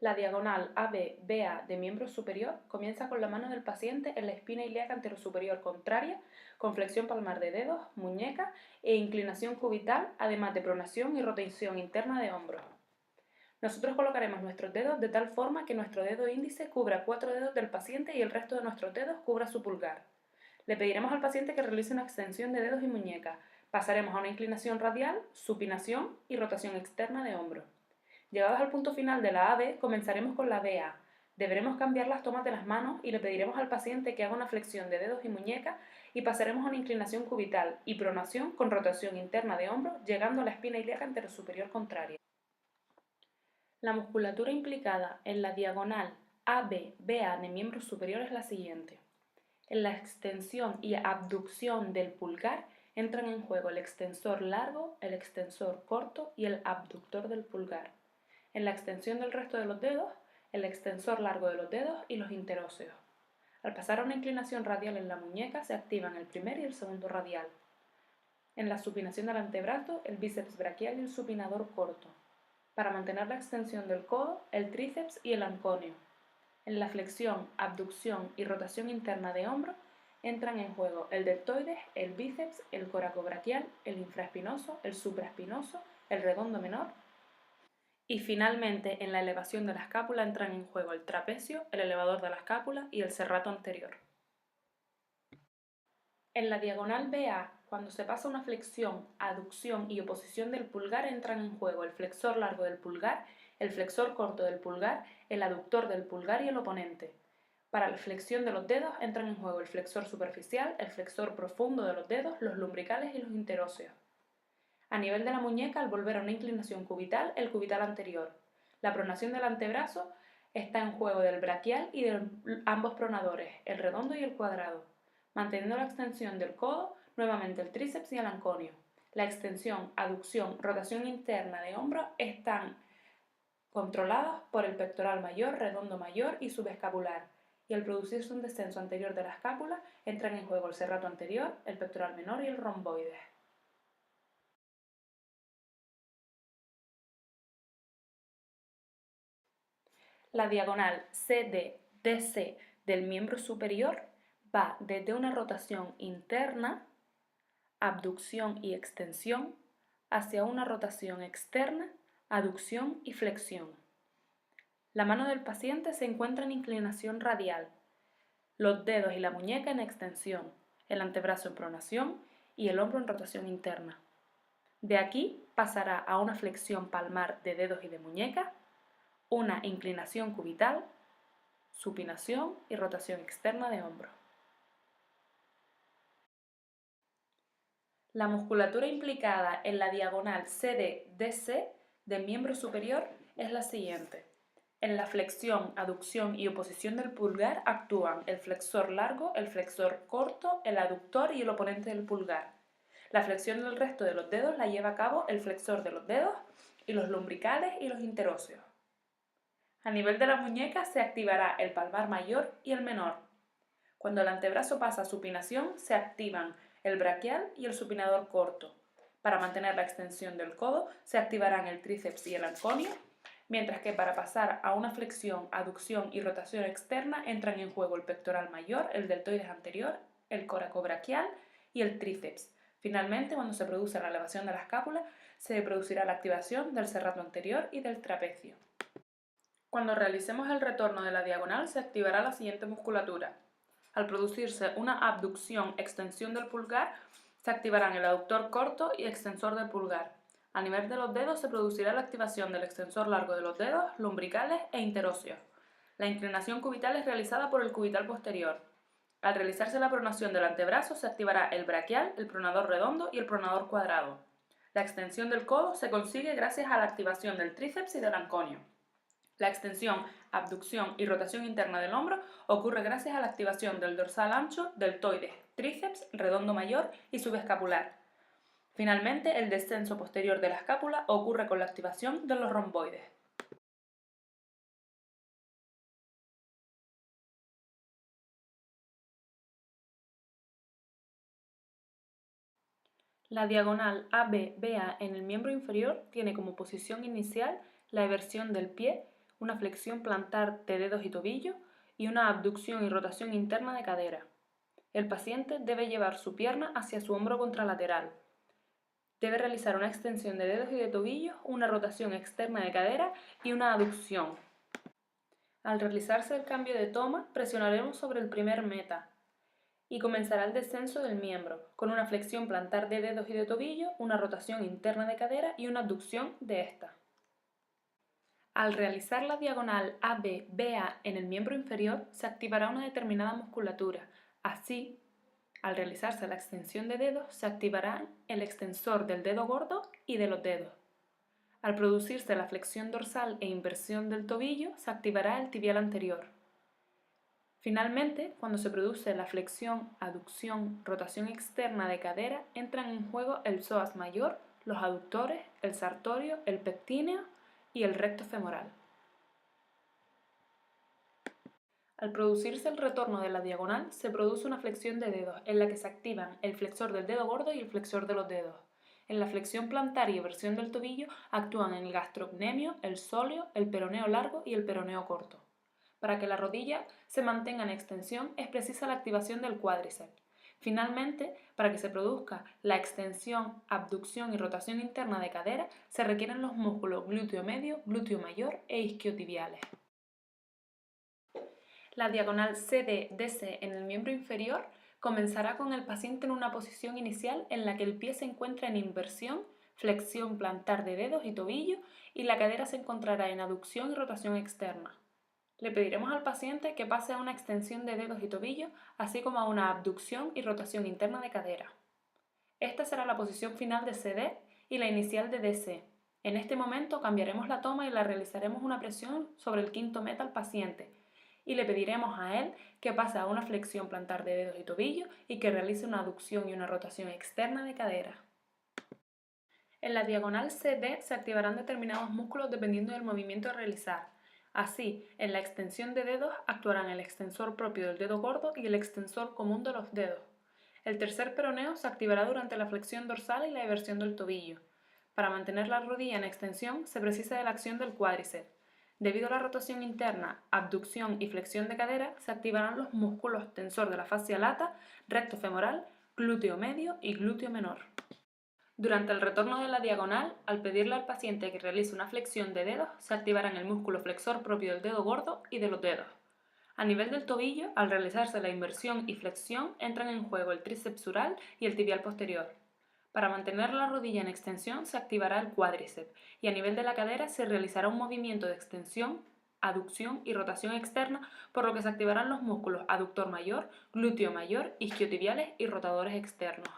La diagonal AB-BA de miembro superior comienza con la mano del paciente en la espina ilíaca anterosuperior contraria, con flexión palmar de dedos, muñeca e inclinación cubital, además de pronación y rotación interna de hombros. Nosotros colocaremos nuestros dedos de tal forma que nuestro dedo índice cubra 4 dedos del paciente y el resto de nuestros dedos cubra su pulgar. Le pediremos al paciente que realice una extensión de dedos y muñeca. Pasaremos a una inclinación radial, supinación y rotación externa de hombro. Llegados al punto final de la AB, comenzaremos con la BA. Deberemos cambiar las tomas de las manos y le pediremos al paciente que haga una flexión de dedos y muñeca y pasaremos a una inclinación cubital y pronación con rotación interna de hombro, llegando a la espina ilíaca anterosuperior contraria. La musculatura implicada en la diagonal AB-BA de miembro superior es la siguiente. En la extensión y abducción del pulgar entran en juego el extensor largo, el extensor corto y el abductor del pulgar. En la extensión del resto de los dedos, el extensor largo de los dedos y los interóseos. Al pasar a una inclinación radial en la muñeca se activan el primer y el segundo radial. En la supinación del antebrazo, el bíceps braquial y el supinador corto. Para mantener la extensión del codo, el tríceps y el anconio. En la flexión, abducción y rotación interna de hombro entran en juego el deltoides, el bíceps, el coracobraquial, el infraespinoso, el supraespinoso, el redondo menor. Y finalmente, en la elevación de la escápula entran en juego el trapecio, el elevador de la escápula y el serrato anterior. En la diagonal BA, cuando se pasa una flexión, aducción y oposición del pulgar, entran en juego el flexor largo del pulgar, el flexor corto del pulgar, el aductor del pulgar y el oponente. Para la flexión de los dedos entran en juego el flexor superficial, el flexor profundo de los dedos, los lumbricales y los interóseos. A nivel de la muñeca, al volver a una inclinación cubital, el cubital anterior. La pronación del antebrazo está en juego del braquial y de ambos pronadores, el redondo y el cuadrado. Manteniendo la extensión del codo, nuevamente el tríceps y el anconio. La extensión, aducción, rotación interna de hombro están controladas por el pectoral mayor, redondo mayor y subescapular. Y al producirse un descenso anterior de la escápula, entran en juego el serrato anterior, el pectoral menor y el romboides. La diagonal CD-DC del miembro superior va desde una rotación interna, abducción y extensión, hacia una rotación externa, aducción y flexión. La mano del paciente se encuentra en inclinación radial, los dedos y la muñeca en extensión, el antebrazo en pronación y el hombro en rotación interna. De aquí pasará a una flexión palmar de dedos y de muñeca, una inclinación cubital, supinación y rotación externa de hombro. La musculatura implicada en la diagonal CD-DC del miembro superior es la siguiente. En la flexión, aducción y oposición del pulgar actúan el flexor largo, el flexor corto, el aductor y el oponente del pulgar. La flexión del resto de los dedos la lleva a cabo el flexor de los dedos y los lumbricales y los interóseos. A nivel de la muñeca se activará el palmar mayor y el menor. Cuando el antebrazo pasa a supinación, se activan el braquial y el supinador corto. Para mantener la extensión del codo, se activarán el tríceps y el anconio, mientras que para pasar a una flexión, aducción y rotación externa entran en juego el pectoral mayor, el deltoides anterior, el coracobraquial y el tríceps. Finalmente, cuando se produce la elevación de la escápula, se producirá la activación del serrato anterior y del trapecio. Cuando realicemos el retorno de la diagonal, se activará la siguiente musculatura. Al producirse una abducción-extensión del pulgar, se activarán el aductor corto y extensor del pulgar. A nivel de los dedos se producirá la activación del extensor largo de los dedos, lumbricales e interóseos. La inclinación cubital es realizada por el cubital posterior. Al realizarse la pronación del antebrazo, se activará el braquial, el pronador redondo y el pronador cuadrado. La extensión del codo se consigue gracias a la activación del tríceps y del anconio. La extensión, abducción y rotación interna del hombro ocurre gracias a la activación del dorsal ancho, deltoides, tríceps, redondo mayor y subescapular. Finalmente, el descenso posterior de la escápula ocurre con la activación de los romboides. La diagonal AB-BA en el miembro inferior tiene como posición inicial la eversión del pie una flexión plantar de dedos y tobillos y una abducción y rotación interna de cadera. El paciente debe llevar su pierna hacia su hombro contralateral. Debe realizar una extensión de dedos y de tobillos, una rotación externa de cadera y una aducción. Al realizarse el cambio de toma, presionaremos sobre el primer meta y comenzará el descenso del miembro, con una flexión plantar de dedos y de tobillo, una rotación interna de cadera y una abducción de esta. Al realizar la diagonal AB-BA en el miembro inferior, se activará una determinada musculatura. Así, al realizarse la extensión de dedos, se activará el extensor del dedo gordo y de los dedos. Al producirse la flexión dorsal e inversión del tobillo, se activará el tibial anterior. Finalmente, cuando se produce la flexión, aducción, rotación externa de cadera, entran en juego el psoas mayor, los aductores, el sartorio, el pectíneo y el recto femoral. Al producirse el retorno de la diagonal, se produce una flexión de dedos en la que se activan el flexor del dedo gordo y el flexor de los dedos. En la flexión plantar y eversión del tobillo actúan el gastrocnemio, el sóleo, el peroneo largo y el peroneo corto. Para que la rodilla se mantenga en extensión es precisa la activación del cuádriceps. Finalmente, para que se produzca la extensión, abducción y rotación interna de cadera, se requieren los músculos glúteo medio, glúteo mayor e isquiotibiales. La diagonal CD-DC en el miembro inferior comenzará con el paciente en una posición inicial en la que el pie se encuentra en inversión, flexión plantar de dedos y tobillo y la cadera se encontrará en aducción y rotación externa. Le pediremos al paciente que pase a una extensión de dedos y tobillo, así como a una abducción y rotación interna de cadera. Esta será la posición final de CD y la inicial de DC. En este momento cambiaremos la toma y la realizaremos una presión sobre el quinto meta al paciente y le pediremos a él que pase a una flexión plantar de dedos y tobillo y que realice una aducción y una rotación externa de cadera. En la diagonal CD se activarán determinados músculos dependiendo del movimiento a realizar. Así, en la extensión de dedos actuarán el extensor propio del dedo gordo y el extensor común de los dedos. El tercer peroneo se activará durante la flexión dorsal y la eversión del tobillo. Para mantener la rodilla en extensión se precisa de la acción del cuádriceps. Debido a la rotación interna, abducción y flexión de cadera, se activarán los músculos tensor de la fascia lata, recto femoral, glúteo medio y glúteo menor. Durante el retorno de la diagonal, al pedirle al paciente que realice una flexión de dedos, se activarán el músculo flexor propio del dedo gordo y de los dedos. A nivel del tobillo, al realizarse la inversión y flexión, entran en juego el tríceps sural y el tibial posterior. Para mantener la rodilla en extensión se activará el cuádriceps y a nivel de la cadera se realizará un movimiento de extensión, aducción y rotación externa, por lo que se activarán los músculos aductor mayor, glúteo mayor, isquiotibiales y rotadores externos.